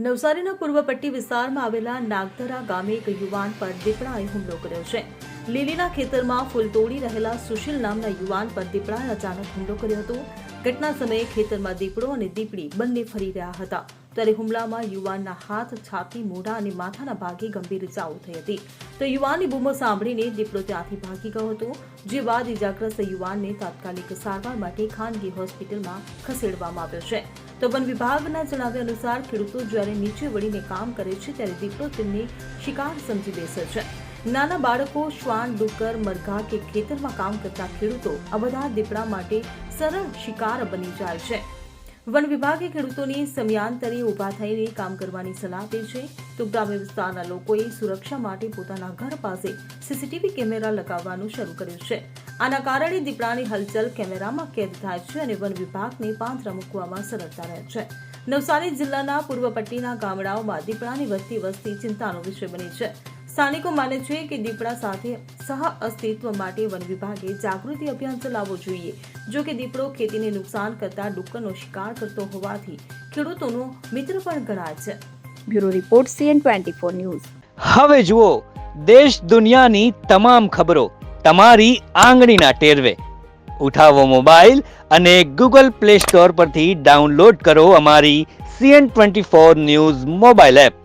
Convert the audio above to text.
નવસારીના પૂર્વ પટ્ટી વિસ્તારમાં આવેલા નાગધરા ગામે એક યુવાન પર દીપડાએ હુમલો કર્યો છે। લીલીના ખેતરમાં ફૂલ તોડી રહેલા સુશીલ નામના યુવાન પર દીપડાએ અચાનક હુમલો કર્યો હતો। ઘટના સમયે ખેતરમાં દીપડો અને દીપડી બંને ફરી રહ્યા હતા, ત્યારે હુમલામાં યુવાનના હાથ, છાતી, મોઢા અને માથાના ભાગે ગંભીર ઇજાઓ થઈ હતી। તો યુવાનની બૂમો સાંભળીને દીપડો ત્યાંથી ભાગી ગયો હતો, જે બાદ ઇજાગ્રસ્ત યુવાનને તાત્કાલિક સારવાર માટે ખાનગી હોસ્પિટલમાં ખસેડવામાં આવ્યો છે। તો વન વિભાગના જણાવ્યા અનુસાર ખેડૂતો જ્યારે નીચે વળીને કામ કરે છે ત્યારે દીપડો તેમને શિકાર સમજી બેસે છે। નાના બાળકો, શ્વાન, ડુક્કર, મરઘા કે ખેતરમાં કામ કરતા ખેડૂતો આ બધા દીપડા માટે સરળ શિકાર બની જાય છે। વન વિભાગે ખેડૂતોની સમયાંતરે ઊભા થઈને કામ કરવાની સલાહ આપી છે। તો ગ્રામ્ય વિસ્તારના લોકોએ સુરક્ષા માટે પોતાના ઘર પાસે સીસીટીવી કેમેરા લગાવવાનું શરૂ કર્યું છે। આના કારણે દીપડાની હલચલ કેમેરામાં કેદ થાય છે અને વન વિભાગને પાંજરા મૂકવામાં સરળતા રહે છે। નવસારી જિલ્લાના પૂર્વ પટ્ટીના ગામડાઓમાં દીપડાની વધતી વસ્તી ચિંતાનો વિષય બની છે। સ્થાનિકો માને છે કે દીપડા સાથે સહઅસ્તિત્વ માટે વન વિભાગે જાગૃતિ અભિયાન ચલાવવું જોઈએ। જો કે દીપડો ખેતીને નુકસાન કરતા ડુક્કરનો શિકાર કરતો હોવાથી ખેડૂતોનો મિત્ર પણ ગણાય છે। Bureau report CN24 news. હવે જુઓ દેશ દુનિયાની તમામ ખબરો તમારી આંગળીના ટેરવે। ઉઠાવો મોબાઈલ અને Google Play Store પરથી ડાઉનલોડ કરો અમારી CN24 ન્યૂઝ મોબાઈલ એપ।